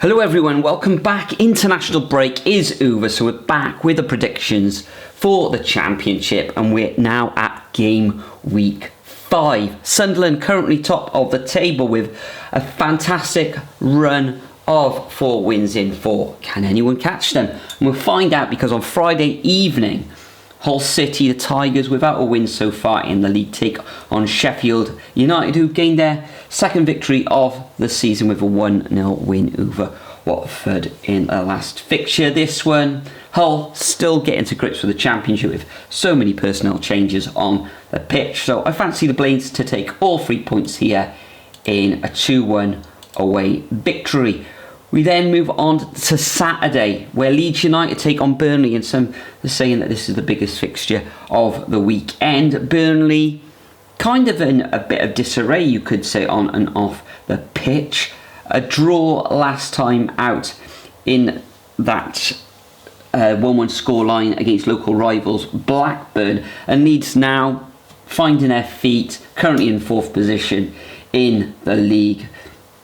Hello everyone, welcome back. International break is over, so we're back with the predictions for the Championship, and we're now at game week 5. Sunderland currently top of the table with a fantastic run of 4 wins in 4. Can anyone catch them? And we'll find out, because on Friday evening, Hull City, the Tigers, without a win so far in the league, take on Sheffield United, who gained their second victory of the season with a 1-0 win over Watford in the last fixture. This one, Hull still getting to grips with the Championship with so many personnel changes on the pitch. So I fancy the Blades to take all 3 points here in a 2-1 away victory. We then move on to Saturday, where Leeds United take on Burnley, and some are saying that this is the biggest fixture of the weekend. Burnley kind of in a bit of disarray, you could say, on and off the pitch. A draw last time out in that 1-1 scoreline against local rivals Blackburn, and Leeds now finding their feet, currently in 4th position in the league.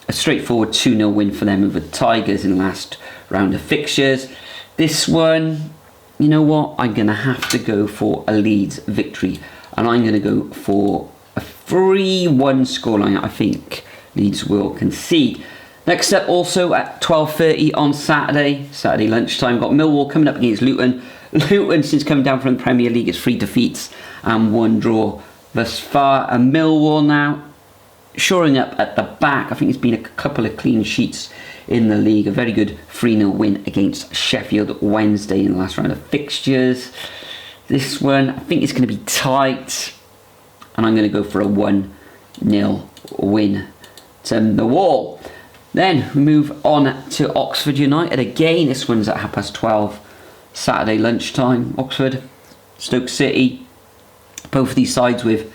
A straightforward 2-0 win for them over the Tigers in the last round of fixtures. This one, you know what, I'm going to have to go for a Leeds victory, and I'm going to go for a 3-1 scoreline. I think Leeds will concede. Next up, also at 12:30 on Saturday lunchtime, got Millwall coming up against Luton. Luton, since coming down from the Premier League, is 3 defeats and 1 draw thus far. And Millwall now shoring up at the back. I think it's been a couple of clean sheets in the league. A very good 3-0 win against Sheffield Wednesday in the last round of fixtures. This one, I think it's going to be tight, and I'm going to go for a 1-0 win to Millwall. Then we move on to Oxford United again. This one's at 12:30 Saturday lunchtime. Oxford, Stoke City, both of these sides with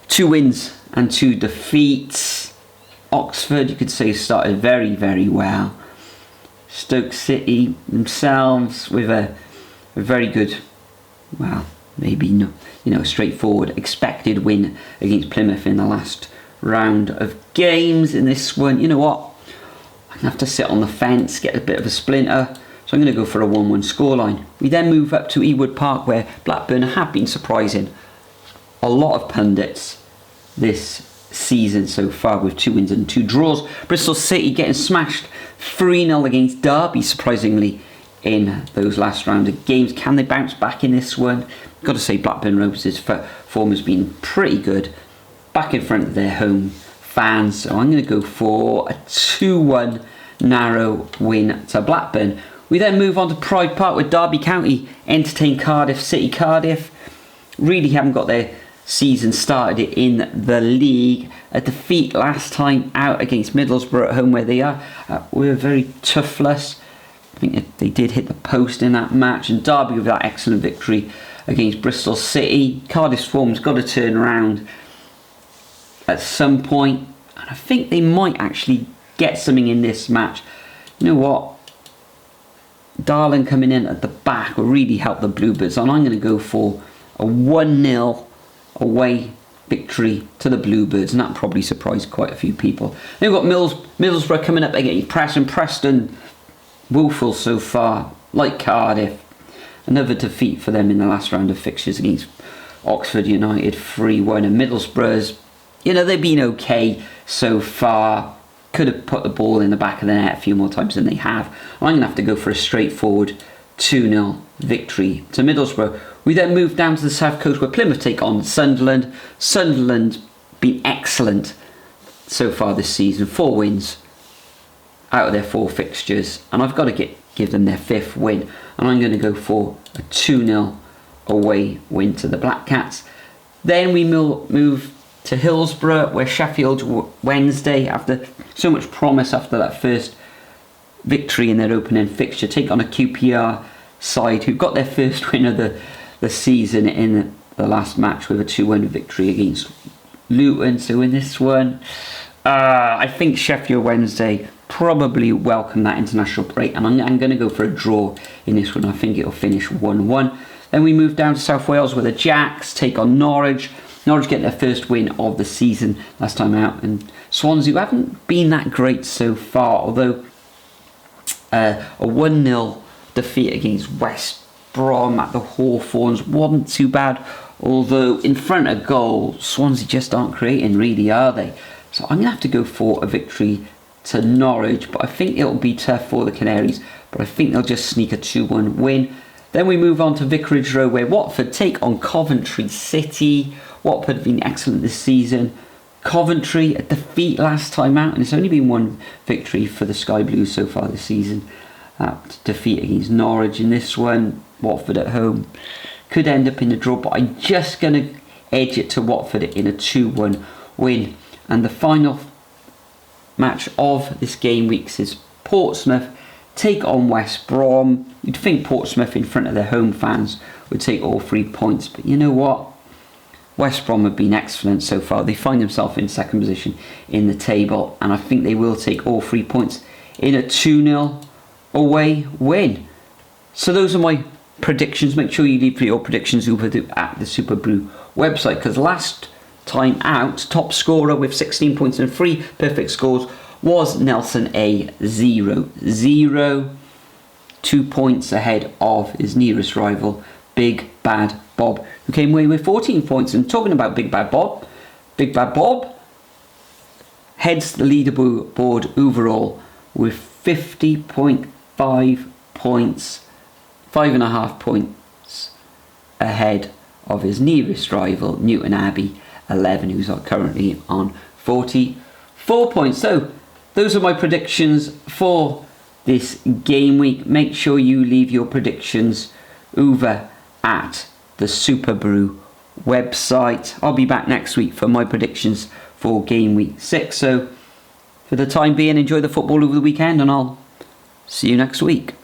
2 wins and 2 defeats. Oxford, you could say, started very, very well. Stoke City themselves with a very good, well, maybe no, straightforward expected win against Plymouth in the last round of games. In this one, you know what, I'm going to have to sit on the fence, get a bit of a splinter, so I'm going to go for a 1-1 scoreline. We then move up to Ewood Park, where Blackburn have been surprising a lot of pundits this season so far with 2 wins and 2 draws. Bristol City getting smashed 3-0 against Derby, surprisingly, in those last round of games. Can they bounce back in this one? Got to say, Blackburn Rovers' form has been pretty good, back in front of their home fans, so I'm going to go for a 2-1 narrow win to Blackburn. We then move on to Pride Park, where Derby County entertain Cardiff City. Cardiff really haven't got their season started in the league. A defeat last time out against Middlesbrough at home, where they are were very toothless. I think they did hit the post in that match, and Derby with that excellent victory against Bristol City. Cardiff's form's got to turn around at some point, and I think they might actually get something in this match. You know what, Darling coming in at the back will really help the Bluebirds, and I'm going to go for a 1-0 away victory to the Bluebirds, and that probably surprised quite a few people. Then we've got Middlesbrough coming up against Preston. Woeful so far, like Cardiff. Another defeat for them in the last round of fixtures against Oxford United, 3-1. And Middlesbrough's, they've been okay so far. Could have put the ball in the back of the net a few more times than they have. I'm going to have to go for a straightforward 2-0 victory to Middlesbrough. We then move down to the south coast, where Plymouth take on Sunderland. Sunderland's been excellent so far this season. 4 wins out of their 4 fixtures, and I've got to give them their 5th win, and I'm going to go for a 2-0 away win to the Black Cats. Then we move to Hillsborough, where Sheffield Wednesday, after so much promise after that first victory in their opening fixture, take on a QPR side who got their first win of the season in the last match with a 2-1 victory against Luton. So in this one, I think Sheffield Wednesday probably welcome that international break, and I'm going to go for a draw in this one. I think it'll finish 1-1. Then we move down to South Wales, where the Jacks take on Norwich. Norwich get their first win of the season last time out, and Swansea, who haven't been that great so far, although A 1-0 defeat against West Brom at the Hawthorns wasn't too bad, although in front of goal, Swansea just aren't creating, really, are they? So I'm going to have to go for a victory to Norwich, but I think it'll be tough for the Canaries, but I think they'll just sneak a 2-1 win. Then we move on to Vicarage Road, where Watford take on Coventry City. Watford have been excellent this season. Coventry, a defeat last time out, and it's only been one victory for the Sky Blues so far this season. Defeat against Norwich in this one. Watford at home could end up in a draw, but I'm just going to edge it to Watford in a 2-1 win. And the final match of this game week is Portsmouth take on West Brom. You'd think Portsmouth in front of their home fans would take all 3 points, but you know what? West Brom have been excellent so far. They find themselves in second position in the table, and I think they will take all 3 points in a 2-0 away win. So those are my predictions. Make sure you leave your predictions over at the Superbru website, because last time out, top scorer with 16 points and 3 perfect scores was Nelson A00. 2 points ahead of his nearest rival, Big Bad Bob, who came away with 14 points. And talking about Big Bad Bob heads the leaderboard overall with 50.5 points, 5.5 points ahead of his nearest rival, Newton Abbey 11, who's currently on 44 points. So those are my predictions for this game week. Make sure you leave your predictions over at the Superbru website. I'll be back next week for my predictions for game week 6. So for the time being, enjoy the football over the weekend, and I'll see you next week.